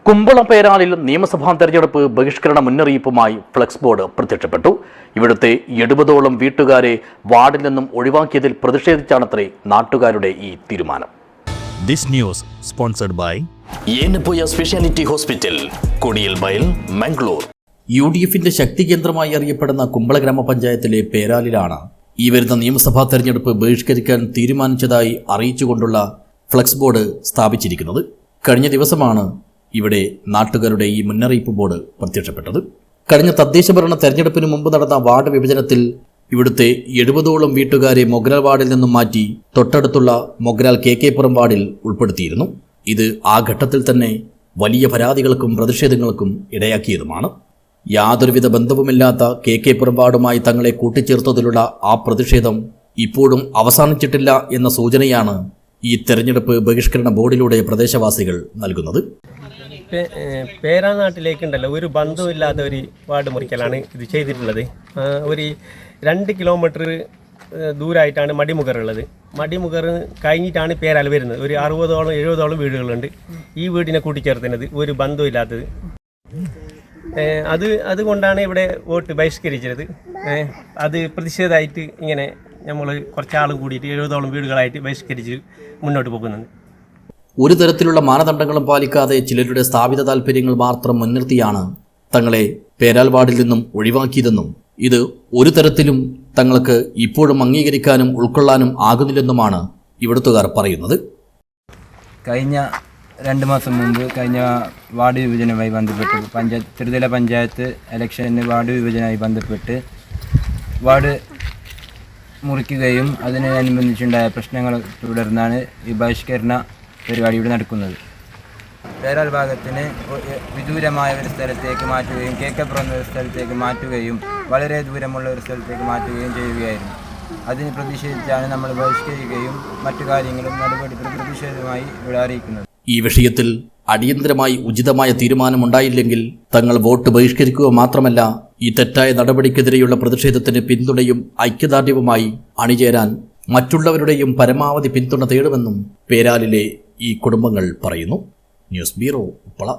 കുമ്പളം പേരാലിൽ നിയമസഭാ തെരഞ്ഞെടുപ്പ് ബഹിഷ്കരണ മുന്നറിയിപ്പുമായി ഫ്ലെക്സ് ബോർഡ് പ്രത്യക്ഷപ്പെട്ടു. ഇവിടുത്തെ 70ഓളം വീട്ടുകാരെ വാർഡിൽ നിന്നും ഒഴിവാക്കിയതിൽ പ്രതിഷേധിച്ചാണത്രേ നാട്ടുകാരുടെ ഈ തീരുമാനം. This news sponsored by Yenepoya speciality hospital, Kodialbail, Mangalore. UDFന്റെ ശക്തി കേന്ദ്രമായി അറിയപ്പെടുന്ന കുമ്പള ഗ്രാമപഞ്ചായത്തിലെ പേരാലിലാണ് ഈ വരുന്ന നിയമസഭാ തെരഞ്ഞെടുപ്പ് ബഹിഷ്കരിക്കാൻ തീരുമാനിച്ചതായി അറിയിച്ചുകൊണ്ടുള്ള ഫ്ലെക്സ് ബോർഡ് സ്ഥാപിച്ചിരിക്കുന്നത്. കഴിഞ്ഞ ദിവസമാണ് ഇവിടെ നാട്ടുകാരുടെ ഈ മുന്നറിയിപ്പ് ബോർഡ് പ്രത്യക്ഷപ്പെട്ടത്. കഴിഞ്ഞ തദ്ദേശഭരണ തെരഞ്ഞെടുപ്പിന് മുമ്പ് നടന്ന വാർഡ് വിഭജനത്തിൽ ഇവിടുത്തെ 70ഓളം വീട്ടുകാരെ മൊഗ്രാൽ വാർഡിൽ നിന്നും മാറ്റി തൊട്ടടുത്തുള്ള മൊഗ്രാൽ KK പുറം വാർഡിൽ ഉൾപ്പെടുത്തിയിരുന്നു. ഇത് ആ ഘട്ടത്തിൽ തന്നെ വലിയ പരാതികൾക്കും പ്രതിഷേധങ്ങൾക്കും ഇടയാക്കിയതുമാണ്. യാതൊരുവിധ ബന്ധവുമില്ലാത്ത KK പുറം വാർഡുമായി തങ്ങളെ കൂട്ടിച്ചേർത്തതിലുള്ള ആ പ്രതിഷേധം ഇപ്പോഴും അവസാനിച്ചിട്ടില്ല എന്ന സൂചനയാണ് ഈ തെരഞ്ഞെടുപ്പ് ബഹിഷ്കരണ ബോർഡിലൂടെ പ്രദേശവാസികൾ നൽകുന്നത്. പേരാനാട്ടിലേക്കുണ്ടല്ലോ ഒരു ബന്ധമില്ലാത്ത ഒരു വാർഡ് മുറിക്കലാണ് ഇത് ചെയ്തിട്ടുള്ളത്. ഒരു 2 കിലോമീറ്റർ ദൂരമായിട്ടാണ് മടിമുഖറുള്ളത്. മടിമുഖർ കഴിഞ്ഞിട്ടാണ് പേരാൽ വരുന്നത്. ഒരു 60ഓളം 70ഓളം വീടുകളുണ്ട്. ഈ വീടിനെ കൂട്ടിച്ചേർത്തുന്നത് ഒരു ബന്ധമില്ലാത്തത്. അതുകൊണ്ടാണ് ഇവിടെ വോട്ട് ബഹിഷ്കരിച്ചത്. അത് പ്രതിഷേധമായിട്ട് ഇങ്ങനെ നമ്മൾ കുറച്ചാളും കൂടിയിട്ട് 70ഓളം വീടുകളായിട്ട് ബഹിഷ്കരിച്ച് മുന്നോട്ട് പോകുന്നുണ്ട്. ഒരു തരത്തിലുള്ള മാനദണ്ഡങ്ങളും പാലിക്കാതെ ചിലരുടെ സ്ഥാപിത താൽപ്പര്യങ്ങൾ മാത്രം മുൻനിർത്തിയാണ് തങ്ങളെ പേരാൽ വാർഡിൽ നിന്നും ഒഴിവാക്കിയതെന്നും ഇത് ഒരു തരത്തിലും തങ്ങൾക്ക് ഇപ്പോഴും അംഗീകരിക്കാനും ഉൾക്കൊള്ളാനും ആകുന്നില്ലെന്നുമാണ് ഇവിടുത്തുകാർ പറയുന്നത്. കഴിഞ്ഞ 2 മാസം മുമ്പ് കഴിഞ്ഞ വാർഡ് വിഭജനവുമായി ബന്ധപ്പെട്ട് ത്രിതല പഞ്ചായത്ത് ഇലക്ഷന് വാർഡ് വിഭജനവുമായി ബന്ധപ്പെട്ട് വാർഡ് മുറിക്കുകയും അതിനനുബന്ധിച്ചുണ്ടായ പ്രശ്നങ്ങൾ തുടർന്നാണ് ഈ ബഹിഷ്കരണ പരിപാടി ഇവിടെ നടക്കുന്നത്. പേരാൽ ഭാഗത്തിന് വിദൂരമായ ഒരു സ്ഥലത്തേക്ക് മാറ്റുകയും KK പുറം ഒരു സ്ഥലത്തേക്ക് മാറ്റുകയും വളരെ ദൂരമുള്ള ഒരു സ്ഥലത്തേക്ക് മാറ്റുകയും ചെയ്യുകയായിരുന്നു. അതിന് പ്രതിഷേധിച്ചാണ് നമ്മൾ ബഹിഷ്കരിക്കുകയും മറ്റു കാര്യങ്ങളും നടപടി പ്രതിഷേധമായി ഇവിടെ അറിയിക്കുന്നത്. ഈ വിഷയത്തിൽ അടിയന്തരമായി ഉചിതമായ തീരുമാനമുണ്ടായില്ലെങ്കിൽ തങ്ങൾ വോട്ട് ബഹിഷ്കരിക്കുക മാത്രമല്ല, ഈ തെറ്റായ നടപടിക്കെതിരെയുള്ള പ്രതിഷേധത്തിന് പിന്തുണയും ഐക്യദാർഢ്യവുമായി അണിചേരാൻ മറ്റുള്ളവരുടെയും പരമാവധി പിന്തുണ തേടുമെന്നും പേരാലിലെ ഈ കുടുംബങ്ങൾ പറയുന്നു. News bureau, Uppala.